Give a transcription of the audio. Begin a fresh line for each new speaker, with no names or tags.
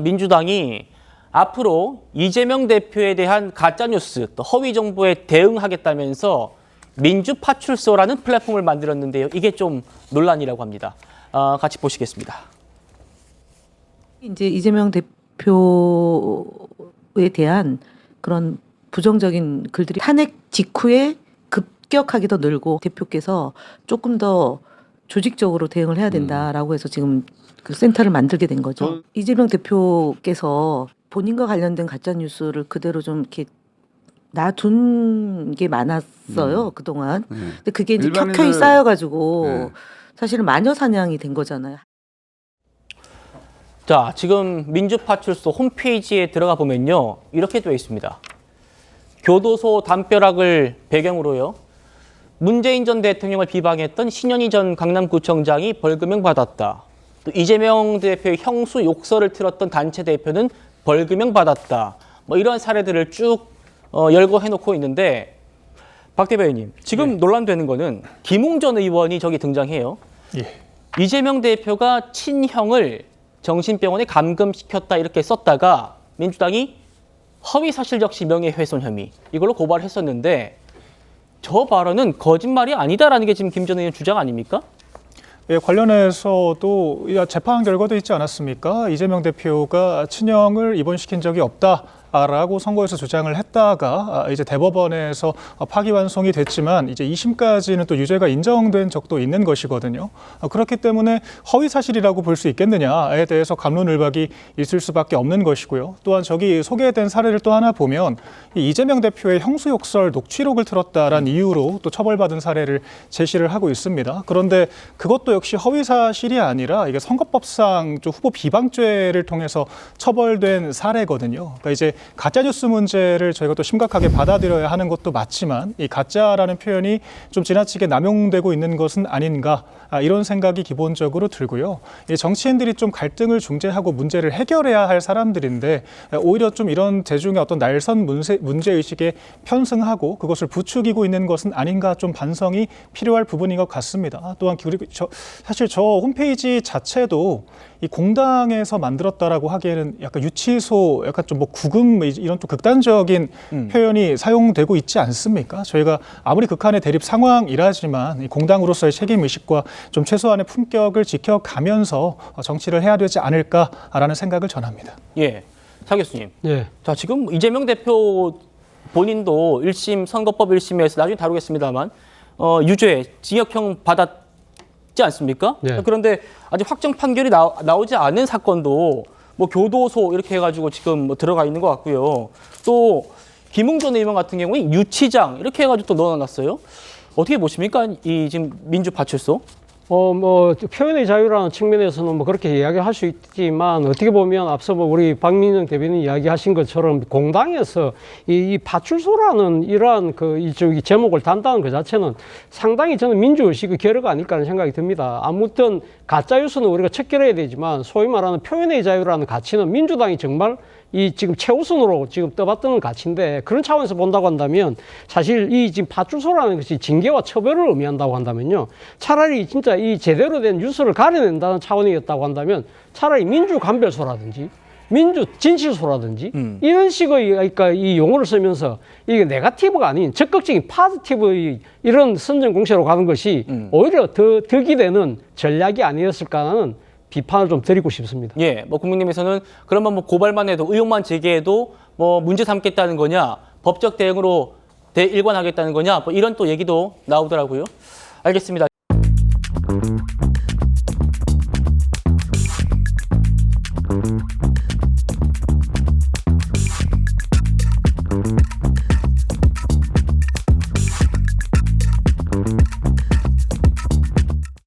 민주당이 앞으로 이재명 대표에 대한 가짜뉴스, 또 허위 정보에 대응하겠다면서 민주파출소라는 플랫폼을 만들었는데요. 이게 좀 논란이라고 합니다. 같이 보시겠습니다.
이제 이재명 대표에 대한 그런 부정적인 글들이 탄핵 직후에 급격하게 더 늘고 대표께서 조금 더 조직적으로 대응을 해야 된다라고 해서 지금 그 센터를 만들게 된 거죠. 이재명 대표께서 본인과 관련된 가짜 뉴스를 그대로 좀 이렇게 놔둔 게 많았어요 그동안. 근데 그게 이제 켜켜이 쌓여가지고 사실은 마녀 사냥이 된 거잖아요.
자, 지금 민주파출소 홈페이지에 들어가 보면요, 이렇게 되어 있습니다. 교도소 담벼락을 배경으로요, 문재인 전 대통령을 비방했던 신현희 전 강남구청장이 벌금형 받았다. 또 이재명 대표의 형수 욕설을 틀었던 단체 대표는 벌금형 받았다. 뭐 이런 사례들을 쭉 열거 해놓고 있는데, 박 대변인님, 지금 논란되는 거는 김웅전 의원이 저기 등장해요. 이재명 대표가 친형을 정신병원에 감금시켰다 이렇게 썼다가 민주당이 허위사실적시 명예훼손 혐의 이걸로 고발했었는데, 저 발언은 거짓말이 아니다라는 게 지금 김 전 의원 주장 아닙니까?
예, 관련해서도 재판 결과도 있지 않았습니까? 이재명 대표가 친형을 입원시킨 적이 없다라고 선고에서 주장을 했다가 이제 대법원에서 파기환송이 됐지만 이제 2심까지는 또 유죄가 인정된 적도 있는 것이거든요. 그렇기 때문에 허위 사실이라고 볼 수 있겠느냐에 대해서 갑론을박이 있을 수밖에 없는 것이고요. 또한 저기 소개된 사례를 또 하나 보면 이재명 대표의 형수 욕설 녹취록을 틀었다라는 이유로 또 처벌받은 사례를 제시를 하고 있습니다. 그런데 그것도 역시 허위 사실이 아니라 이게 선거법상 좀 후보 비방죄를 통해서 처벌된 사례거든요. 그러니까 이제 가짜뉴스 문제를 저희가 또 심각하게 받아들여야 하는 것도 맞지만 이 가짜라는 표현이 좀 지나치게 남용되고 있는 것은 아닌가, 이런 생각이 기본적으로 들고요. 이 정치인들이 좀 갈등을 중재하고 문제를 해결해야 할 사람들인데 오히려 좀 이런 대중의 어떤 날선 문제의식에 편승하고 그것을 부추기고 있는 것은 아닌가, 좀 반성이 필요할 부분인 것 같습니다. 또한 그리고 사실 저 홈페이지 자체도 이 공당에서 만들었다라고 하기에는 약간 유치소, 약간 좀 뭐 구금 이런 좀 극단적인 표현이 사용되고 있지 않습니까? 저희가 아무리 극한의 대립 상황이라지만 이 공당으로서의 책임 의식과 좀 최소한의 품격을 지켜가면서 정치를 해야 되지 않을까라는 생각을 전합니다.
예, 차 교수님.
예.
자, 지금 이재명 대표 본인도 1심 선거법 1심에서 나중에 다루겠습니다만 유죄, 징역형 받았지 않습니까?
예.
그런데 아직 확정 판결이 나오지 않은 사건도 뭐 교도소 이렇게 해가지고 지금 뭐 들어가 있는 것 같고요. 또 김웅전 의원 같은 경우는 유치장 이렇게 해가지고 또 넣어놨어요. 어떻게 보십니까? 이 지금 민주파출소?
뭐 표현의 자유라는 측면에서는 뭐 그렇게 이야기할 수 있지만 어떻게 보면 앞서 뭐 우리 박민영 대변인 이야기하신 것처럼 공당에서 이 파출소라는 이러한 저기 제목을 단다는 그 자체는 상당히 저는 민주의식의 결여가 아닐까 하는 생각이 듭니다. 아무튼 가짜뉴스는 우리가 척결해야 되지만 소위 말하는 표현의 자유라는 가치는 민주당이 정말 이 지금 최우선으로 지금 떠받드는 가치인데, 그런 차원에서 본다고 한다면 사실 이 지금 파출소라는 것이 징계와 처벌을 의미한다고 한다면요, 차라리 진짜 이 제대로 된 뉴스를 가려낸다는 차원이었다고 한다면 차라리 민주감별소라든지 민주진실소라든지 이런 식의, 그러니까 이 용어를 쓰면서 이게 네거티브가 아닌 적극적인 포지티브의 이런 선전공세로 가는 것이 오히려 더 득이 되는 전략이 아니었을까 하는 비판을 좀 드리고 싶습니다.
예, 뭐 국민님에서는 그러면 뭐 고발만 해도, 의혹만 제기해도 뭐 문제 삼겠다는 거냐, 법적 대응으로 일관하겠다는 거냐, 뭐 이런 또 얘기도 나오더라고요. 알겠습니다.